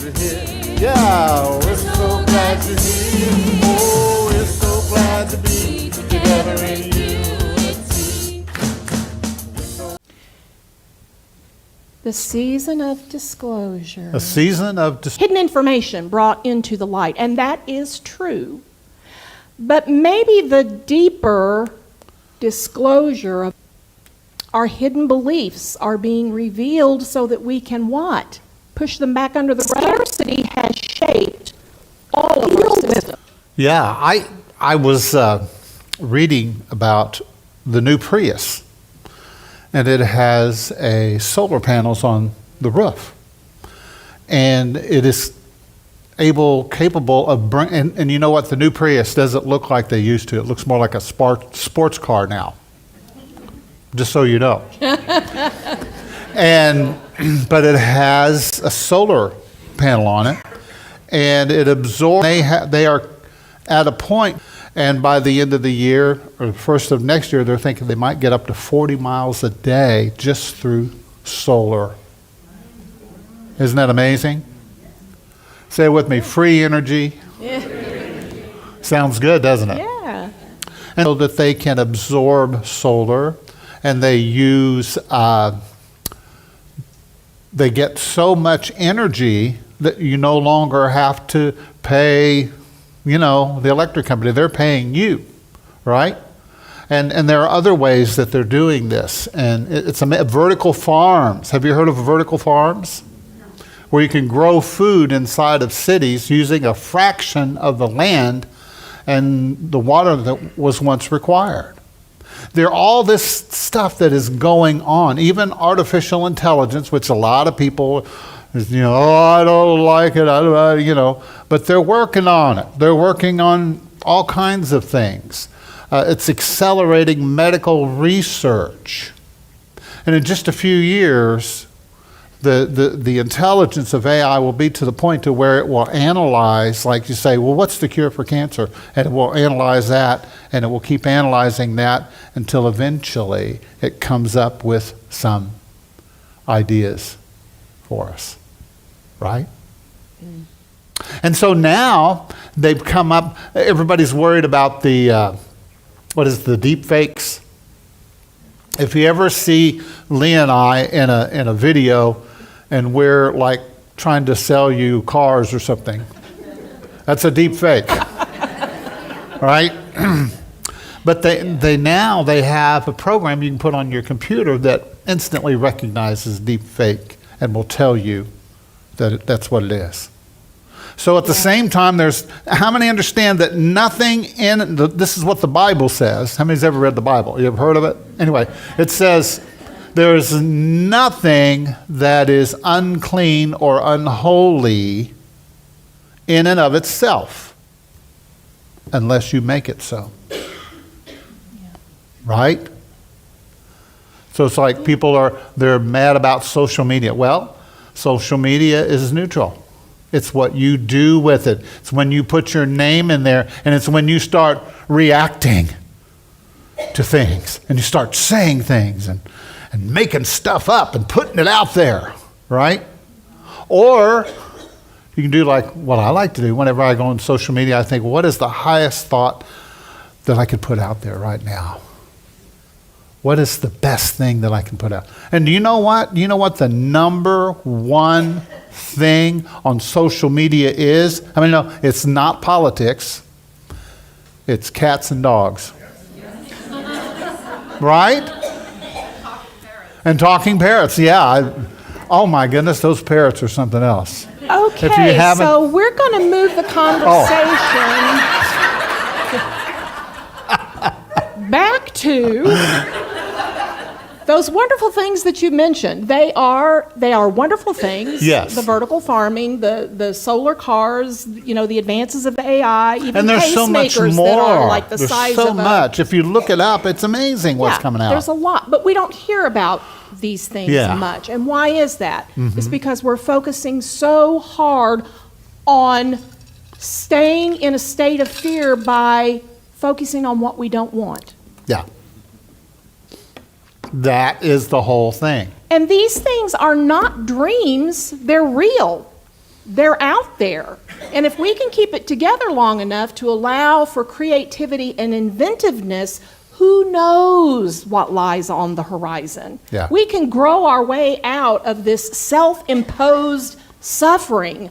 you're here. Yeah, we're so glad you're here. Oh, we're so glad to be together in unity. The season of disclosure. A season of Hidden information brought into the light, and that is true. But maybe the deeper disclosure of our hidden beliefs are being revealed so that we can what? Push them back under the rug. Scarcity has shaped all of our systems. Yeah, I was reading about the new Prius, and it has solar panels on the roof, and it is capable of and you know what, the new Prius doesn't look like they used to. It looks more like a sports car now, just so you know. But it has a solar panel on it, and it absorbs. They are at a point, and by the end of the year or the first of next year, they're thinking they might get up to 40 miles a day just through solar. Isn't that amazing? Say it with me, free energy. Yeah. Sounds good, doesn't it? Yeah. And so that they can absorb solar, and they they get so much energy that you no longer have to pay, the electric company. They're paying you, right? And there are other ways that they're doing this. And it's vertical farms. Have you heard of vertical farms? Where you can grow food inside of cities using a fraction of the land and the water that was once required. There all this stuff that is going on, even artificial intelligence, which a lot of people, I don't like it, but they're working on it. They're working on all kinds of things. It's accelerating medical research. And in just a few years, the intelligence of AI will be to the point to where it will analyze, like you say, well, what's the cure for cancer? And it will analyze that, and it will keep analyzing that until eventually it comes up with some ideas for us, right? Mm. And so now they've come up, everybody's worried about the deep fakes? If you ever see Leah and I in a video and we're like trying to sell you cars or something, that's a deep fake, right? But they have a program you can put on your computer that instantly recognizes deep fake and will tell you that that's what it is. So at the same time, how many understand that nothing this is what the Bible says. How many's ever read the Bible? You ever heard of it? Anyway, it says, there is nothing that is unclean or unholy in and of itself, unless you make it so. Yeah. Right? So it's like they're mad about social media. Well, social media is neutral. It's what you do with it. It's when you put your name in there, and it's when you start reacting to things, and you start saying things and making stuff up and putting it out there, right? Or you can do like what I like to do. Whenever I go on social media, I think, what is the highest thought that I could put out there right now? What is the best thing that I can put out? And do you know what? You know what the number one thing on social media is? I mean, no, it's not politics. It's cats and dogs. Right? And talking parrots, yeah. Oh my goodness, those parrots are something else. Okay, so we're going to move the conversation back to those wonderful things that you mentioned. They are wonderful things. Yes. The vertical farming, the solar cars, the advances of AI, even and there's so much more. That are like the size so of much. If you look it up, it's amazing what's coming out. There's a lot, but we don't hear about these things much. And why is that? Mm-hmm. It's because we're focusing so hard on staying in a state of fear by focusing on what we don't want. Yeah. That is the whole thing. And these things are not dreams, they're real. They're out there. And if we can keep it together long enough to allow for creativity and inventiveness, who knows what lies on the horizon? Yeah. We can grow our way out of this self-imposed suffering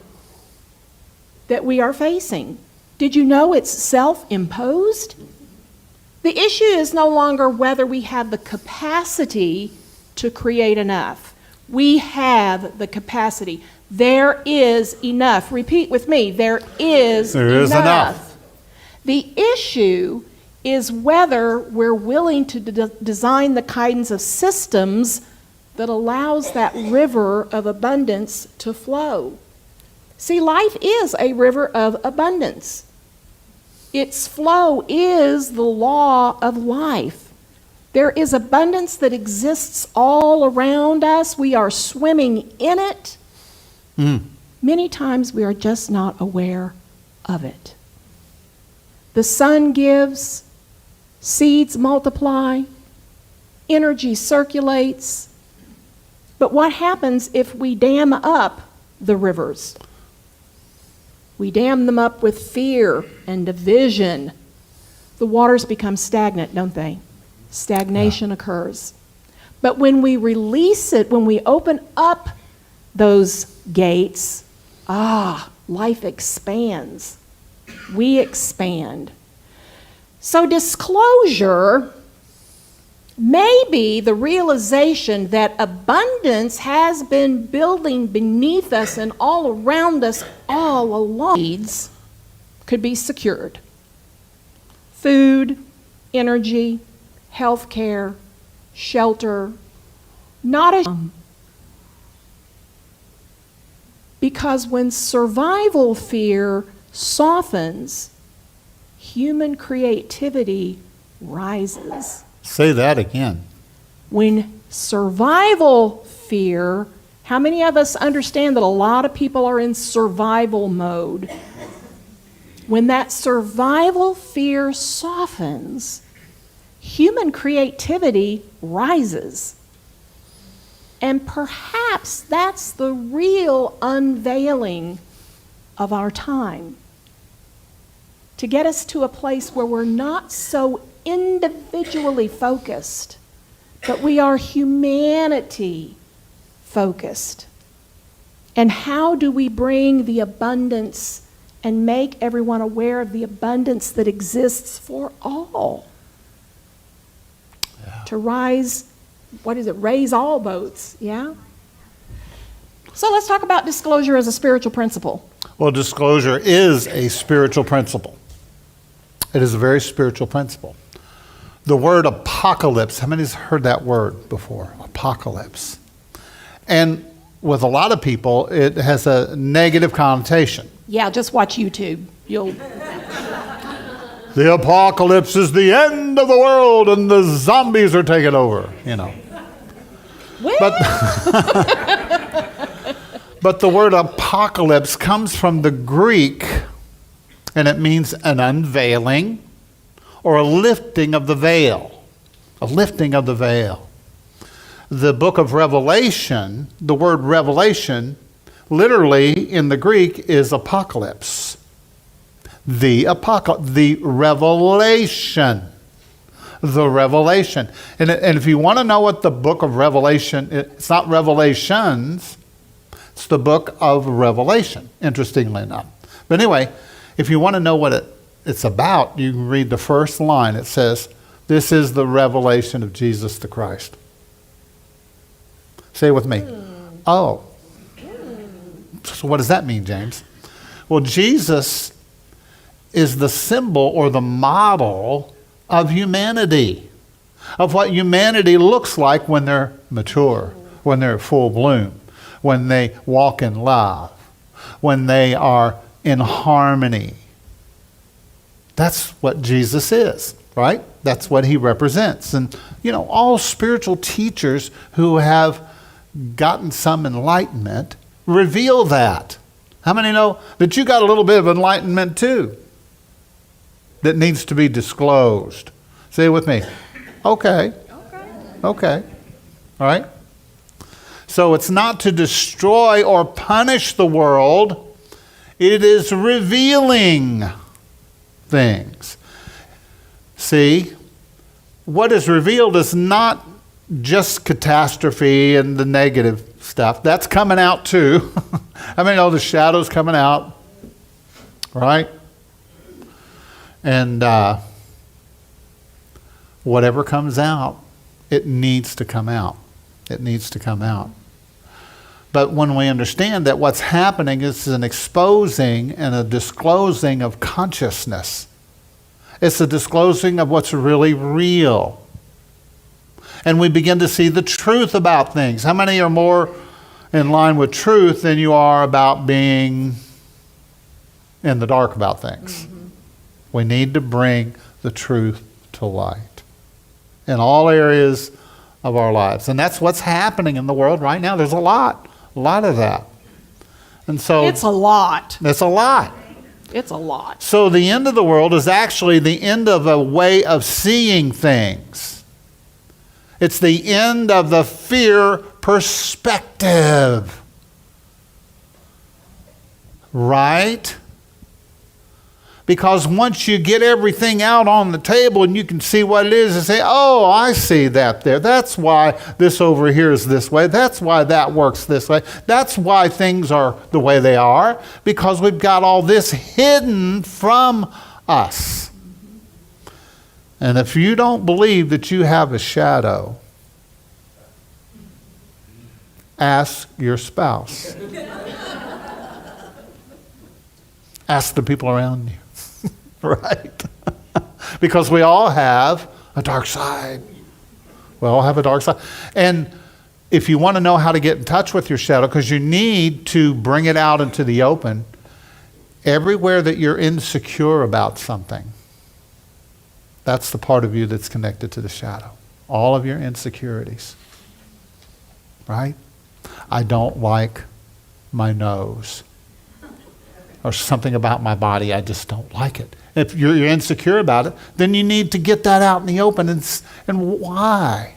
that we are facing. Did you know it's self-imposed? The issue is no longer whether we have the capacity to create enough. We have the capacity. There is enough. Repeat with me. There is enough. The issue is whether we're willing to design the kinds of systems that allows that river of abundance to flow. See, life is a river of abundance. Its flow is the law of life. There is abundance that exists all around us. We are swimming in it. Many times we are just not aware of it. The sun gives, seeds multiply, energy circulates. But what happens if we dam up the rivers? We dam them up with fear and division. The waters become stagnant, don't they? Stagnation occurs. But when we release it, when we open up those gates, life expands. We expand. So disclosure may be the realization that abundance has been building beneath us and all around us all along. Needs could be secured. Food, energy, health care, shelter, not a because when survival fear softens, human creativity rises. Say that again. When survival fear, how many of us understand that a lot of people are in survival mode? When that survival fear softens, human creativity rises. And perhaps that's the real unveiling of our time. To get us to a place where we're not so individually focused, but we are humanity focused. And how do we bring the abundance and make everyone aware of the abundance that exists for all? Yeah. To rise, raise all boats, yeah? So let's talk about disclosure as a spiritual principle. Well, disclosure is a spiritual principle. It is a very spiritual principle. The word apocalypse, how many has heard that word before? Apocalypse. And with a lot of people, it has a negative connotation. Yeah, just watch YouTube. The apocalypse is the end of the world and the zombies are taking over, you know. Well. But the word apocalypse comes from the Greek, and it means an unveiling or a lifting of the veil. A lifting of the veil. The book of Revelation, the word revelation, literally in the Greek is apocalypse. The revelation. The revelation. And if you want to know what the book of Revelation, it's not Revelations, it's the book of Revelation, interestingly enough. But anyway, if you want to know what it's about, you can read the first line. It says, "This is the revelation of Jesus the Christ." Say it with me. Oh. So what does that mean, James? Well, Jesus is the symbol or the model of humanity, of what humanity looks like when they're mature, when they're full bloom, when they walk in love, when they are in harmony. That's what Jesus is, right? That's what he represents. And, all spiritual teachers who have gotten some enlightenment reveal that. How many know that you got a little bit of enlightenment too that needs to be disclosed? Say it with me. Okay. All right? So it's not to destroy or punish the world, It is revealing things. See, what is revealed is not just catastrophe and the negative stuff. That's coming out too. I mean, all the shadows coming out, right? And whatever comes out, it needs to come out. It needs to come out. But when we understand that what's happening is an exposing and a disclosing of consciousness. It's a disclosing of what's really real. And we begin to see the truth about things. How many are more in line with truth than you are about being in the dark about things? Mm-hmm. We need to bring the truth to light in all areas of our lives. And that's what's happening in the world right now. There's a lot of that. And so it's a lot. It's a lot. It's a lot. So the end of the world is actually the end of a way of seeing things. It's the end of the fear perspective. Right? Because once you get everything out on the table and you can see what it is and say, oh, I see that there. That's why this over here is this way. That's why that works this way. That's why things are the way they are. Because we've got all this hidden from us. And if you don't believe that you have a shadow, ask your spouse. Ask the people around you. Right? Because we all have a dark side. We all have a dark side. And if you want to know how to get in touch with your shadow, because you need to bring it out into the open, everywhere that you're insecure about something, that's the part of you that's connected to the shadow. All of your insecurities. Right? I don't like my nose. Or something about my body, I just don't like it. If you're insecure about it, then you need to get that out in the open. And why?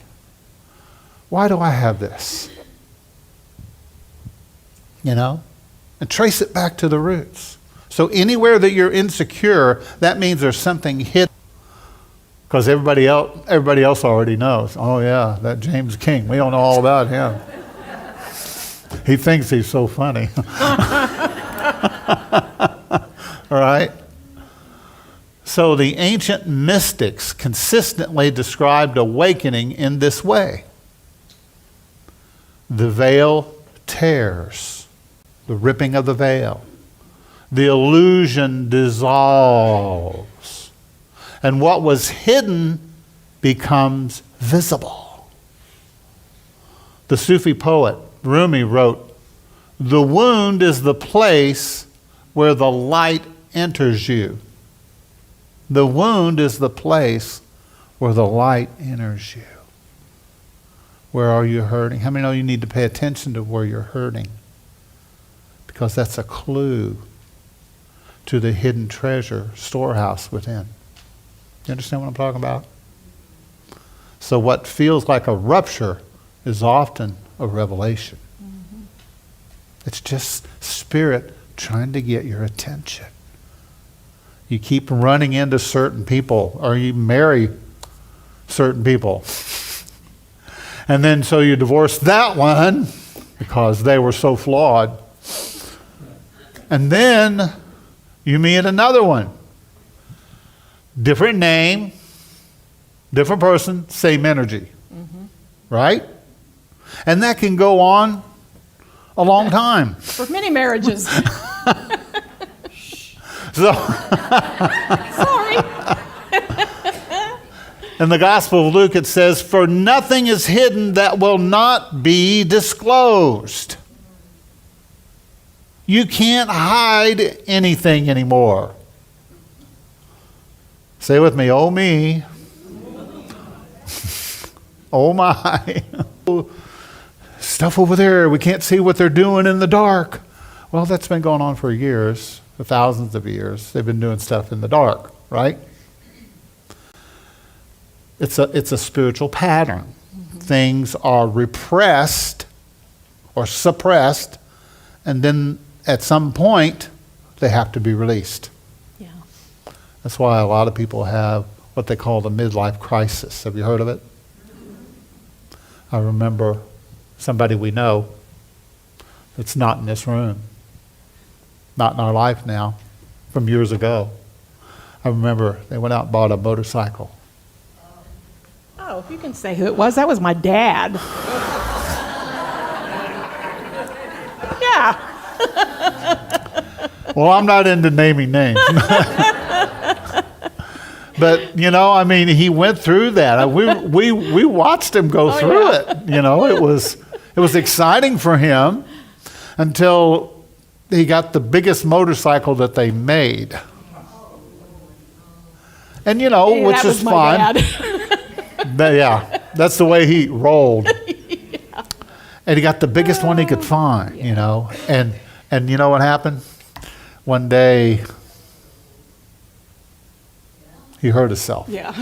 Why do I have this? You know? And trace it back to the roots. So anywhere that you're insecure, that means there's something hidden. Because everybody else already knows. Oh yeah, that James King. We don't know all about him. He thinks he's so funny. All right? So the ancient mystics consistently described awakening in this way. The veil tears, the ripping of the veil. The illusion dissolves. And what was hidden becomes visible. The Sufi poet Rumi wrote, "The wound is the place where the light enters you." The wound is the place where the light enters you. Where are you hurting? How many know you need to pay attention to where you're hurting? Because that's a clue to the hidden treasure storehouse within. You understand what I'm talking about? So what feels like a rupture is often a revelation. Mm-hmm. It's just spirit trying to get your attention. You keep running into certain people, or you marry certain people. And then so you divorce that one because they were so flawed. And then you meet another one. Different name, different person, same energy. Mm-hmm. Right? And that can go on a long time. For many marriages. So, sorry. In the Gospel of Luke it says, "For nothing is hidden that will not be disclosed." You can't hide anything anymore. Say with me, oh me. Oh my. Stuff over there, we can't see what they're doing in the dark. Well, that's been going on for years, for thousands of years. They've been doing stuff in the dark, right? It's a spiritual pattern. Mm-hmm. Things are repressed or suppressed, and then at some point, they have to be released. Yeah. That's why a lot of people have what they call the midlife crisis. Have you heard of it? I remember somebody we know that's not in this room, not in our life now, from years ago. I remember they went out and bought a motorcycle. Oh, if you can say who it was, that was my dad. Yeah. Well, I'm not into naming names. But, you know, I mean, he went through that. We watched him go through it. You know, it was exciting for him until he got the biggest motorcycle that they made. And, you know, Yeah, which that is was my fine. dad. Yeah, that's the way he rolled. Yeah. And he got the biggest one he could find, you know. And you know what happened? One day, he hurt himself. Yeah.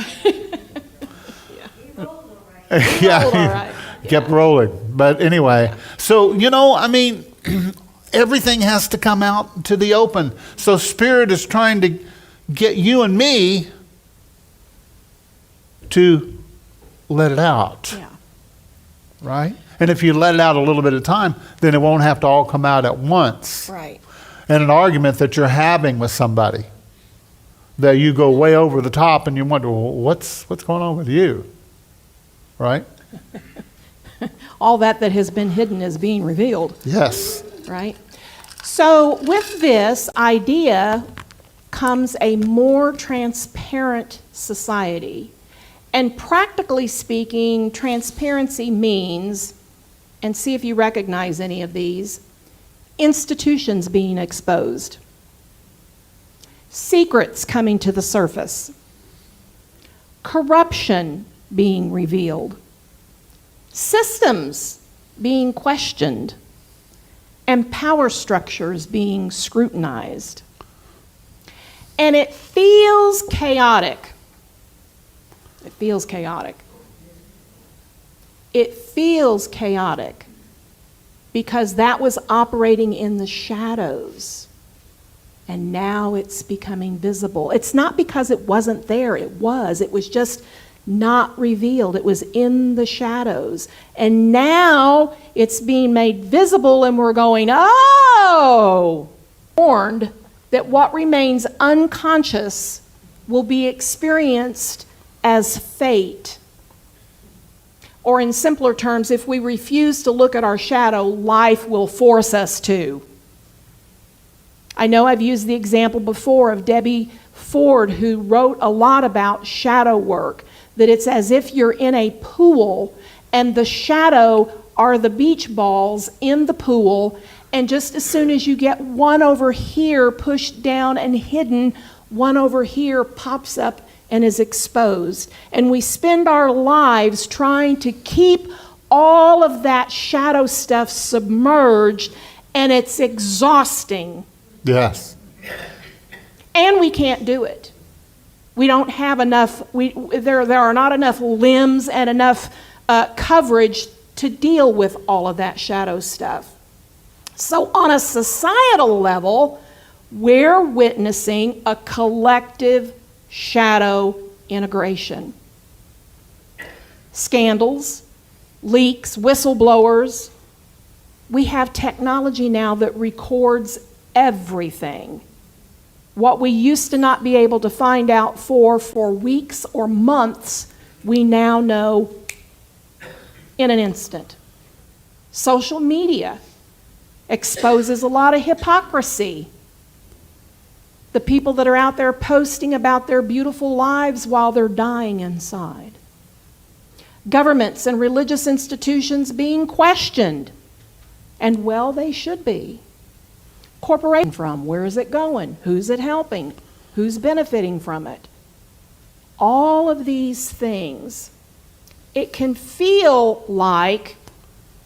Yeah, rolled all right. he kept rolling. But anyway, so, you know, I mean, everything has to come out to the open. So Spirit is trying to get you and me to let it out. Yeah. Right? And if you let it out a little bit at a time, then it won't have to all come out at once. Right. And an argument that you're having with somebody, that you go way over the top and you wonder, well, what's going on with you? Right? All that has been hidden is being revealed. Yes. Right? So with this idea comes a more transparent society. And practically speaking, transparency means, and see if you recognize any of these, institutions being exposed, secrets coming to the surface, corruption being revealed, systems being questioned, and power structures being scrutinized. And it feels chaotic. It feels chaotic. It feels chaotic because that was operating in the shadows. And now it's becoming visible. It's not because it wasn't there. It was just not revealed. It was in the shadows. And now it's being made visible and we're going, oh! Warned that what remains unconscious will be experienced as fate. Or in simpler terms, if we refuse to look at our shadow, life will force us to. I know I've used the example before of Debbie Ford, who wrote a lot about shadow work, that it's as if you're in a pool and the shadow are the beach balls in the pool, and just as soon as you get one over here pushed down and hidden, one over here pops up and is exposed. And we spend our lives trying to keep all of that shadow stuff submerged, and it's exhausting. Yes. And we can't do it. We don't have enough, there are not enough limbs and enough coverage to deal with all of that shadow stuff. So on a societal level, we're witnessing a collective shadow integration. Scandals, leaks, whistleblowers. We have technology now that records everything. What we used to not be able to find out for weeks or months, we now know in an instant. Social media exposes a lot of hypocrisy. The people that are out there posting about their beautiful lives while they're dying inside. Governments and religious institutions being questioned. And well, they should be. Corporation from, where is it going? Who's it helping? Who's benefiting from it? All of these things, it can feel like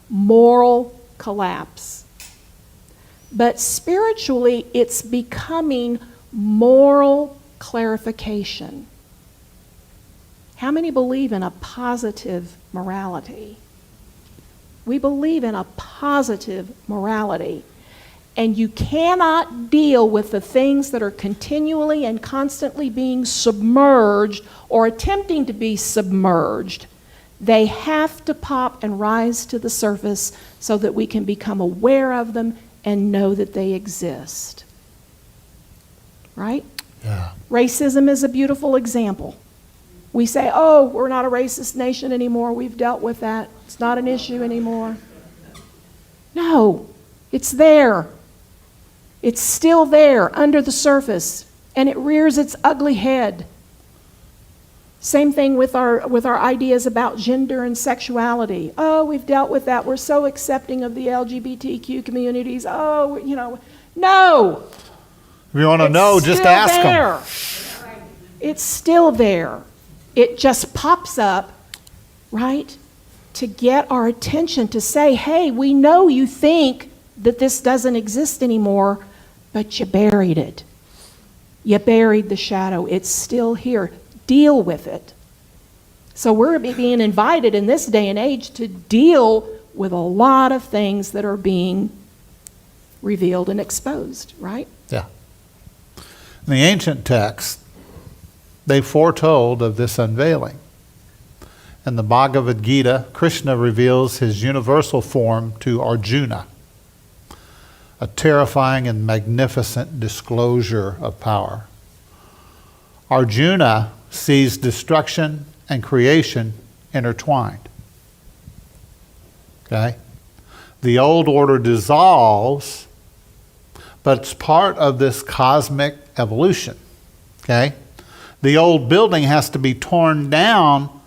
moral collapse. But spiritually, it's becoming moral clarification. How many believe in a positive morality? We believe in a positive morality. And you cannot deal with the things that are continually and constantly being submerged or attempting to be submerged. They have to pop and rise to the surface so that we can become aware of them and know that they exist. Right? Yeah. Racism is a beautiful example. We say, oh, we're not a racist nation anymore. We've dealt with that. It's not an issue anymore. No, it's there. It's still there under the surface, and it rears its ugly head. Same thing with our ideas about gender and sexuality. Oh, we've dealt with that. We're so accepting of the LGBTQ communities. Oh, no. If you want to know, just ask them. It's still there. It just pops up, right, to get our attention, to say, hey, we know you think that this doesn't exist anymore, but you buried it. You buried the shadow. It's still here. Deal with it. So we're being invited in this day and age to deal with a lot of things that are being revealed and exposed, right? Yeah. In the ancient texts, they foretold of this unveiling. In the Bhagavad Gita, Krishna reveals his universal form to Arjuna, a terrifying and magnificent disclosure of power. Arjuna sees destruction and creation intertwined. Okay? The old order dissolves, but it's part of this cosmic evolution. Okay? The old building has to be torn down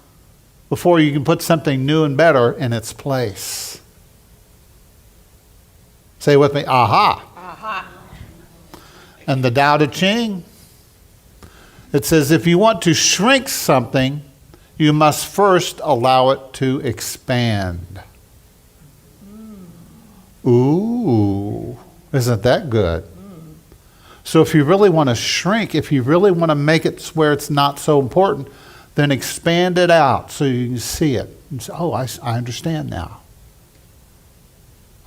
before you can put something new and better in its place. Say with me, aha. Aha. And the Tao Te Ching, it says if you want to shrink something, you must first allow it to expand. Ooh, isn't that good? So if you really want to shrink, if you really want to make it where it's not so important, then expand it out so you can see it. And say, oh, I understand now.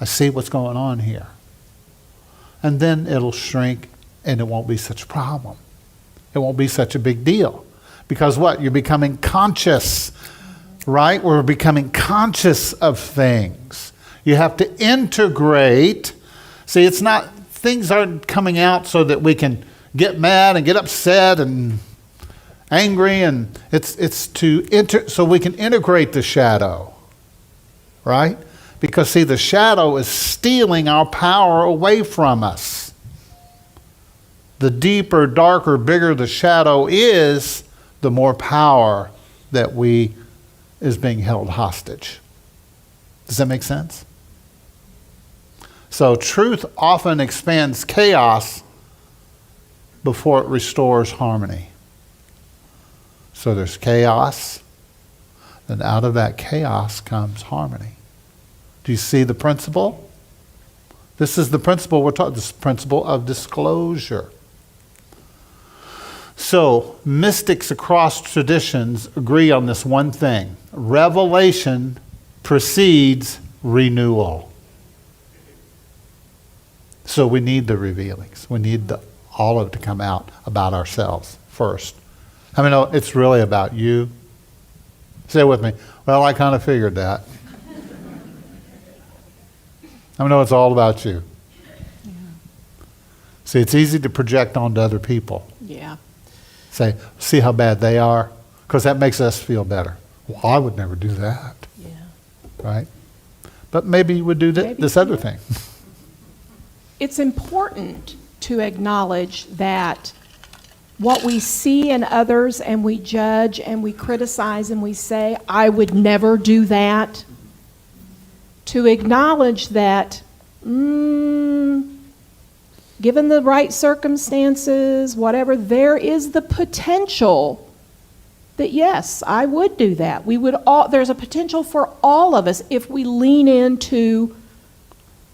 I see what's going on here. And then it'll shrink and it won't be such a problem. It won't be such a big deal. Because what? You're becoming conscious, right? We're becoming conscious of things. You have to integrate. See, it's not, things aren't coming out so that we can get mad and get upset and angry, and it's to so we can integrate the shadow, right? Because see, the shadow is stealing our power away from us. The deeper, darker, bigger the shadow is, the more power that is being held hostage. Does that make sense? So truth often expands chaos before it restores harmony. So there's chaos, then out of that chaos comes harmony. Do you see the principle? This is the principle we're talking, this principle of disclosure. So mystics across traditions agree on this one thing. Revelation precedes renewal. So we need the revealings. We need all of it to come out about ourselves first. I mean, it's really about you. Say it with me. Well, I kind of figured that. I know it's all about you. Yeah. See, it's easy to project onto other people. Yeah. Say, see how bad they are? Because that makes us feel better. Well, I would never do that. Yeah. Right? But maybe you would do this other thing. It's important to acknowledge that what we see in others and we judge and we criticize and we say, I would never do that. To acknowledge that, given the right circumstances, whatever, there is the potential that yes, I would do that. There's a potential for all of us if we lean into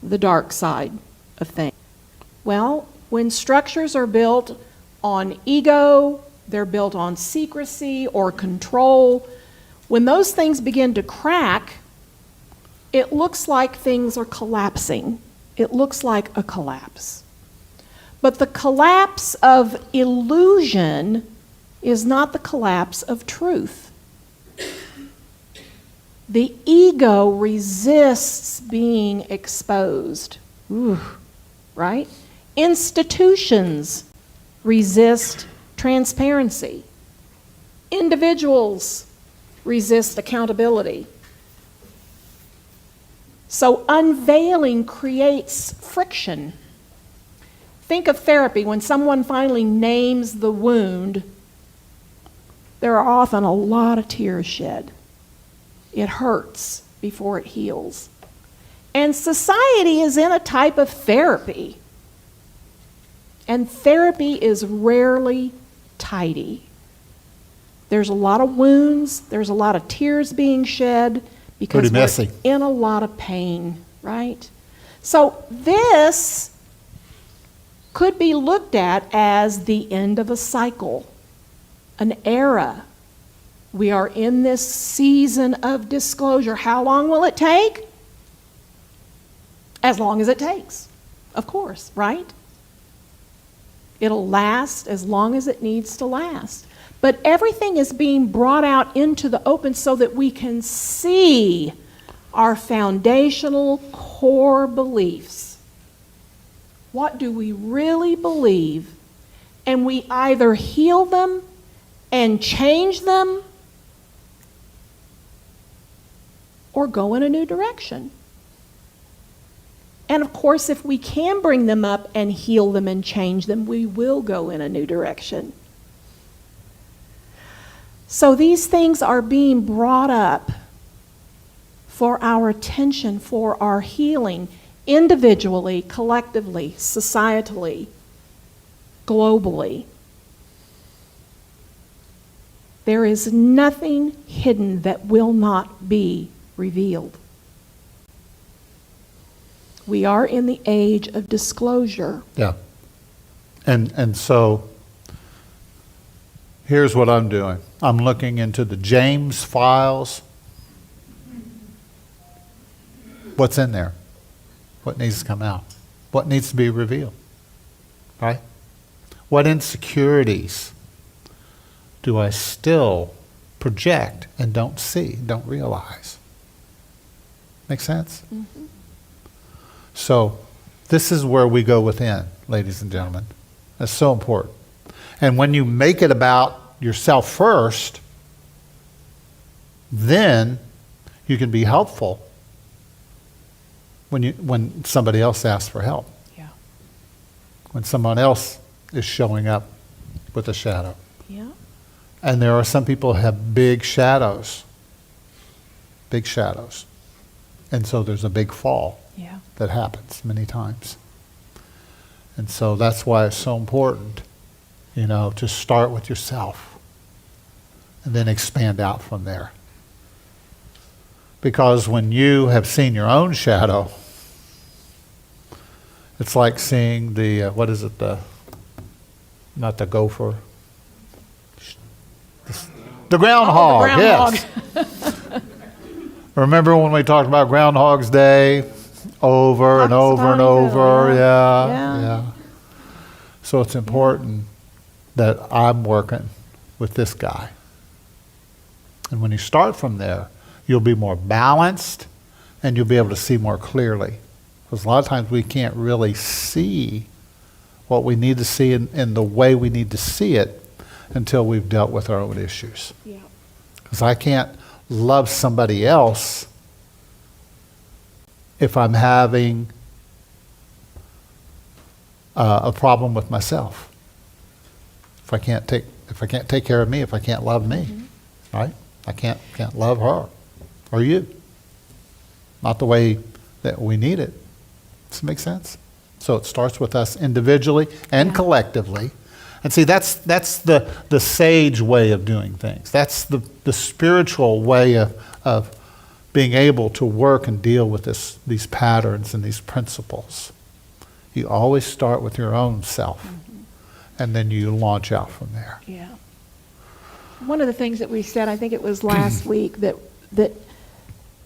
the dark side of things. Well, when structures are built on ego, they're built on secrecy or control, when those things begin to crack, it looks like things are collapsing. it looks like a collapse. But the collapse of illusion is not the collapse of truth. The ego resists being exposed. Ooh, right? Institutions resist transparency. Individuals resist accountability. So unveiling creates friction. Think of therapy. When someone finally names the wound, there are often a lot of tears shed. It hurts before it heals. And society is in a type of therapy. And therapy is rarely tidy. There's a lot of wounds, there's a lot of tears being shed because Pretty messy. we're in a lot of pain, right? So this could be looked at as the end of a cycle, an era. We are in this season of disclosure. How long will it take? As long as it takes, of course, right? It'll last as long as it needs to last. But everything is being brought out into the open so that we can see our foundational core beliefs. What do we really believe? And we either heal them and change them or go in a new direction. And of course, if we can bring them up and heal them and change them, we will go in a new direction. So these things are being brought up for our attention, for our healing, individually, collectively, societally, globally. There is nothing hidden that will not be revealed. We are in the age of disclosure. Yeah. And so here's what I'm doing. I'm looking into the James files. What's in there? What needs to come out? What needs to be revealed? Right? What insecurities do I still project and don't see, don't realize? Make sense? Mm-hmm. So this is where we go within, ladies and gentlemen. That's so important. And when you make it about yourself first, then you can be helpful when somebody else asks for help. Yeah. When someone else is showing up with a shadow. Yeah. And there are some people who have big shadows. Big shadows. And so there's a big fall. Yeah. That happens many times. And so that's why it's so important, to start with yourself and then expand out from there. Because when you have seen your own shadow, it's like seeing not the gopher, the groundhog, Oh, the groundhog. yes. Remember when we talked about Groundhog's Day? Over and over and over, yeah. So it's important that I'm working with this guy. And when you start from there, you'll be more balanced and you'll be able to see more clearly. Because a lot of times we can't really see what we need to see in the way we need to see it until we've dealt with our own issues. Yeah. Because I can't love somebody else if I'm having a problem with myself. If I can't take care of me, if I can't love me, right? I can't love her or you. Not the way that we need it. Does it make sense? So it starts with us individually and collectively. And see, that's the sage way of doing things. That's the spiritual way of being able to work and deal with these patterns and these principles. You always start with your own self, and then you launch out from there. Yeah. One of the things that we said, I think it was last week, that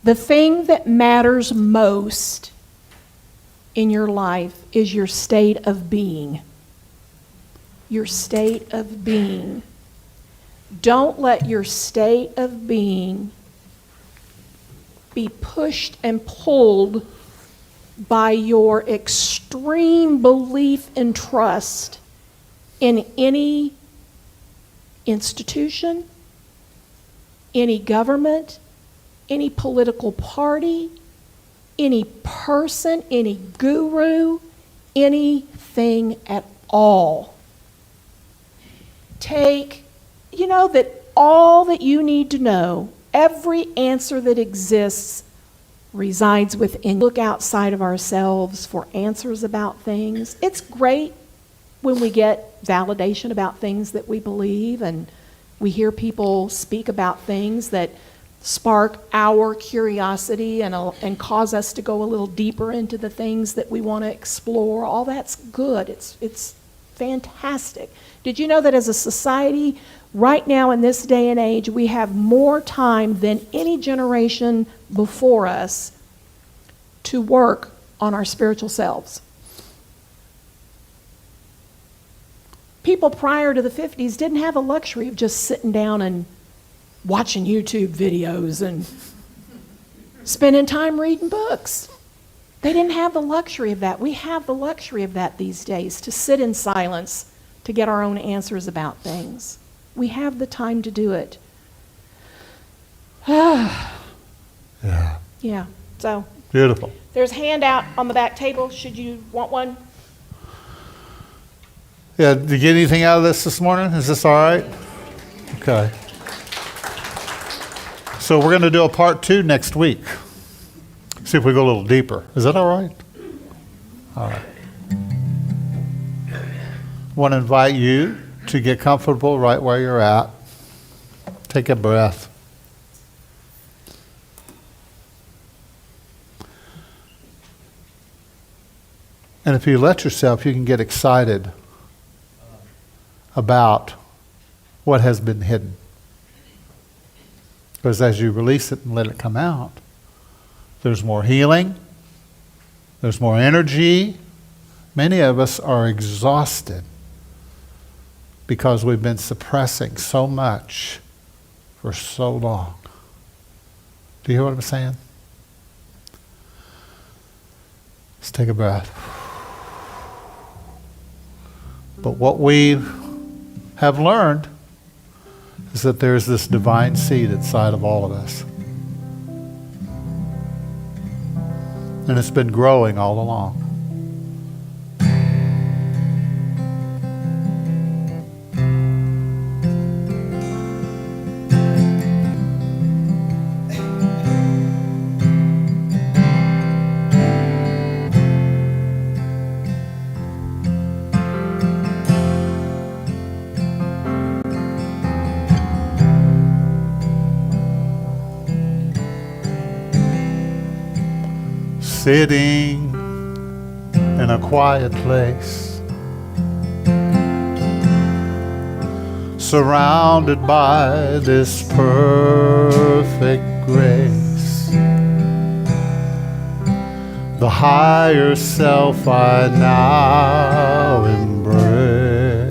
the thing that matters most in your life is your state of being. Your state of being. Don't let your state of being be pushed and pulled by your extreme belief and trust in any institution, any government, any political party, any person, any guru, anything at all. You know that all that you need to know, every answer that exists resides within. Look outside of ourselves for answers about things. It's great when we get validation about things that we believe, and we hear people speak about things that spark our curiosity and cause us to go a little deeper into the things that we want to explore. All that's good. It's fantastic. Did you know that as a society, right now in this day and age, we have more time than any generation before us to work on our spiritual selves? People prior to the 50s didn't have the luxury of just sitting down and watching YouTube videos and spending time reading books. They didn't have the luxury of that. We have the luxury of that these days, to sit in silence to get our own answers about things. We have the time to do it. Yeah. Yeah, so Beautiful. there's a handout on the back table. Should you want one? Yeah, did you get anything out of this morning? Is this all right? Okay. So we're going to do a part 2 next week. See if we go a little deeper. Is that all right? All right. I want to invite you to get comfortable right where you're at. Take a breath. And if you let yourself, you can get excited about what has been hidden. Because as you release it and let it come out, there's more healing, there's more energy. Many of us are exhausted because we've been suppressing so much for so long. Do you hear what I'm saying? Let's take a breath. But what we have learned is that there's this divine seed inside of all of us. And it's been growing all along. Sitting in a quiet place, surrounded by this perfect grace, the higher self I now embrace,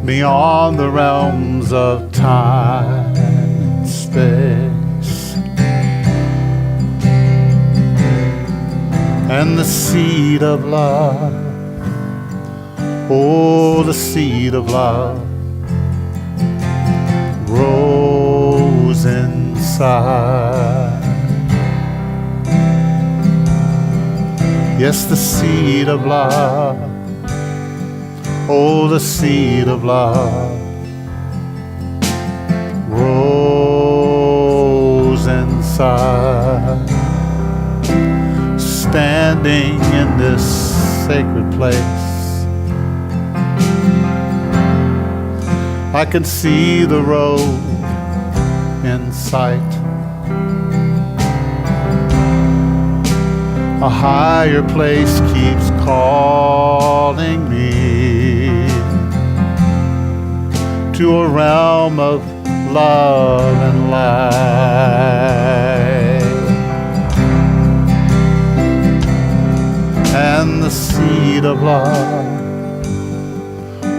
beyond the realms of time and space. And the seed of love, oh, the seed of love grows inside. Yes, the seed of love, oh, the seed of love grows inside. Standing in this sacred place, I can see the road in sight. A higher place keeps calling me to a realm of love and light. seed of love.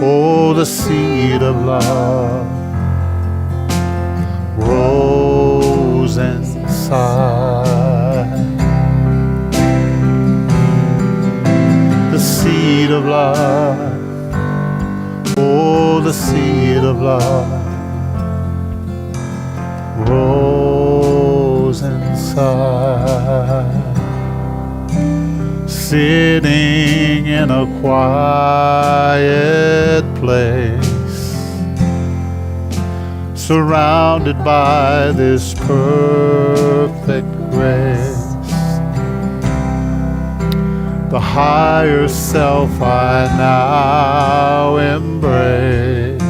Oh, the seed of love grows inside. The seed of love. Oh, the seed of love grows inside. Sitting in a quiet place, surrounded by this perfect grace. The higher self I now embrace,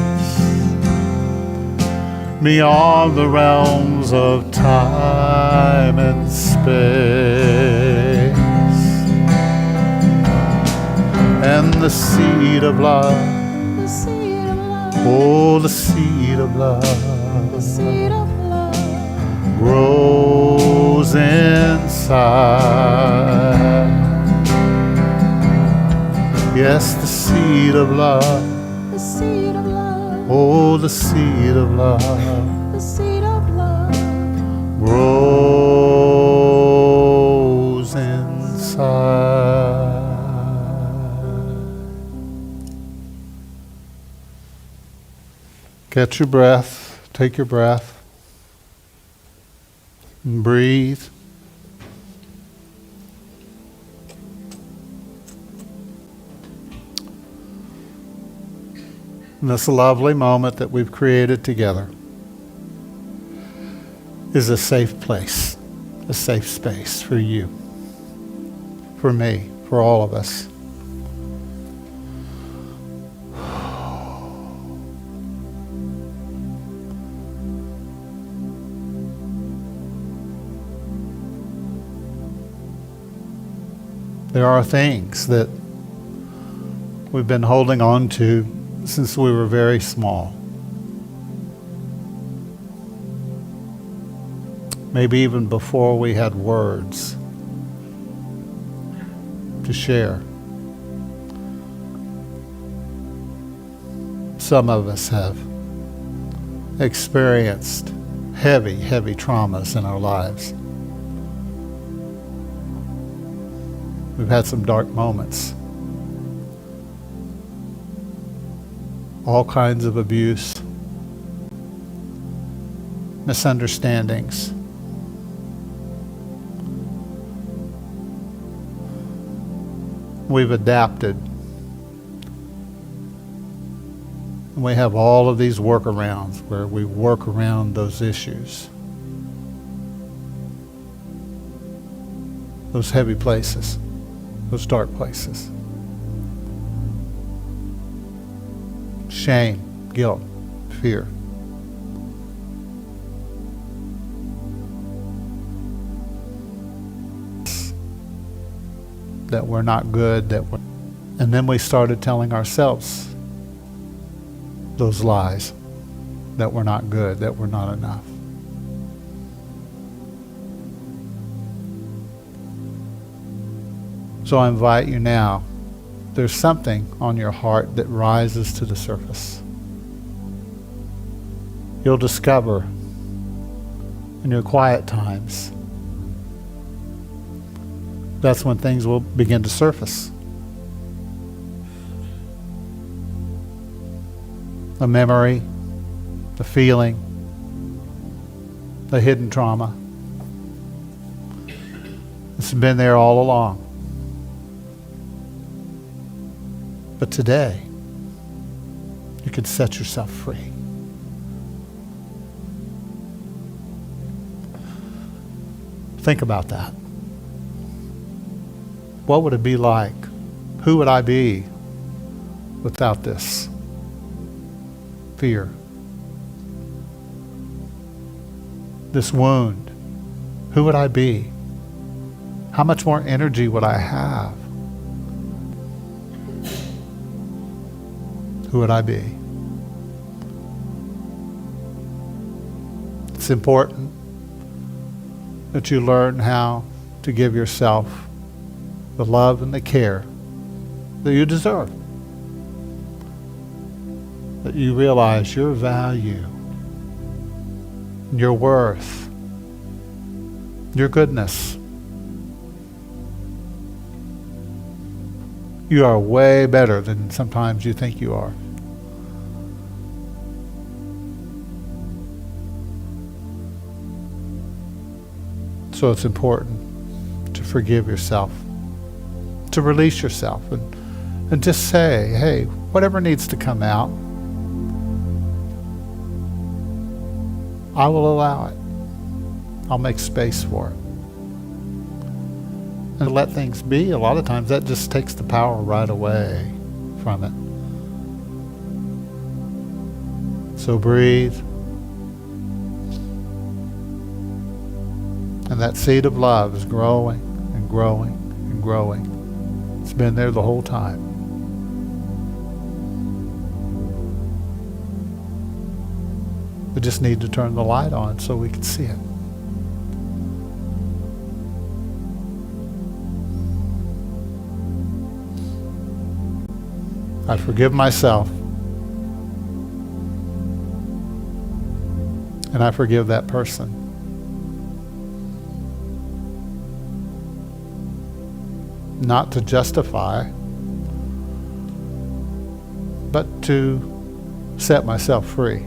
beyond the realms of time and space. And the seed of love, The seed of love, oh, the seed of love, the seed of love, grows inside. Yes, the seed of love, the seed of love, oh, the seed of love the seed of love, grows inside. Catch your breath, take your breath, and breathe. And this lovely moment that we've created together is a safe place, a safe space for you, for me, for all of us. There are things that we've been holding on to since we were very small. Maybe even before we had words to share. Some of us have experienced heavy, heavy traumas in our lives. We've had some dark moments. All kinds of abuse, misunderstandings. We've adapted. And we have all of these workarounds where we work around those issues. Those heavy places, those dark places. Shame, guilt, fear. That we're not good, and then we started telling ourselves those lies, that we're not good, that we're not enough. So I invite you now, there's something on your heart that rises to the surface. You'll discover in your quiet times, that's when things will begin to surface. The memory, the feeling, the hidden trauma. It's been there all along. But today, you can set yourself free. Think about that. What would it be like? Who would I be without this fear? This wound? Who would I be? How much more energy would I have? Who would I be? It's important that you learn how to give yourself the love and the care that you deserve. That you realize your value, your worth, your goodness. You are way better than sometimes you think you are. So it's important to forgive yourself, to release yourself, and just say, hey, whatever needs to come out, I will allow it. I'll make space for it. And let things be, a lot of times that just takes the power right away from it. So breathe. And that seed of love is growing and growing and growing. It's been there the whole time. We just need to turn the light on so we can see it. I forgive myself. And I forgive that person. Not to justify, but to set myself free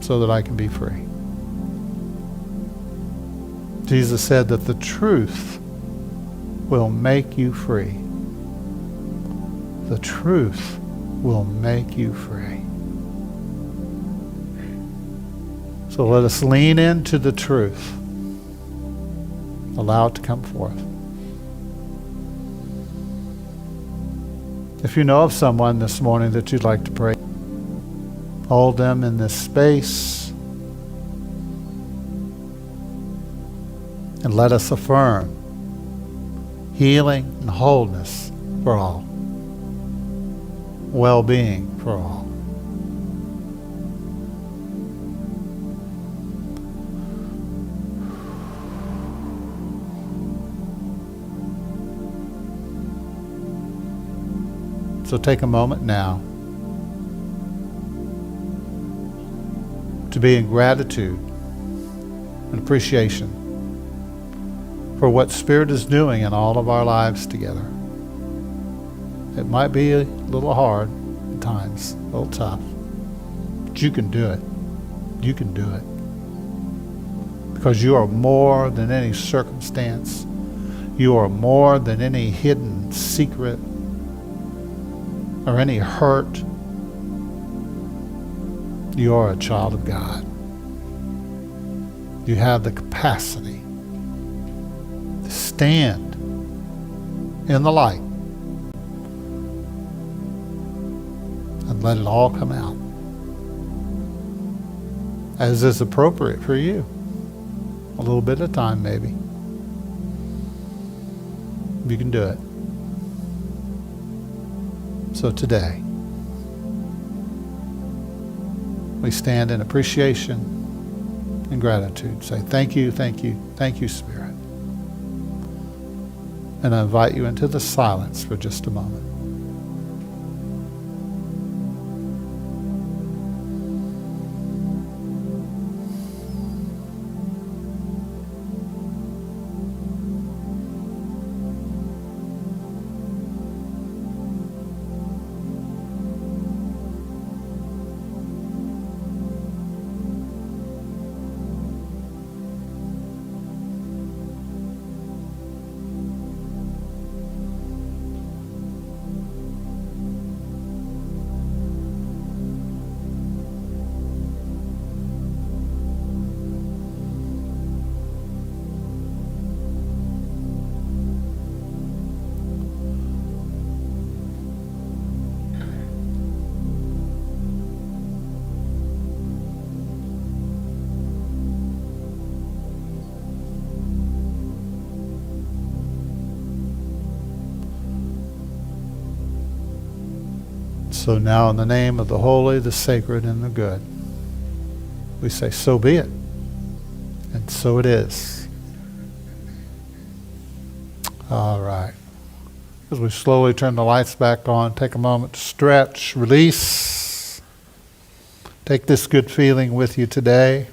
so that I can be free. Jesus said that the truth will make you free. The truth will make you free. So let us lean into the truth. Allow it to come forth. If you know of someone this morning that you'd like to pray, hold them in this space and let us affirm healing and wholeness for all, well-being for all. So take a moment now to be in gratitude and appreciation for what Spirit is doing in all of our lives together. It might be a little hard at times, a little tough, but you can do it. You can do it. Because you are more than any circumstance. You are more than any hidden secret or any hurt. You are a child of God. You have the capacity to stand in the light and let it all come out as is appropriate for you. A little bit of time, maybe. You can do it. So today, we stand in appreciation and gratitude. Say, thank you, thank you, thank you, Spirit. And I invite you into the silence for just a moment. So now in the name of the holy, the sacred, and the good, we say, so be it. And so it is. All right. As we slowly turn the lights back on, take a moment to stretch, release. Take this good feeling with you today.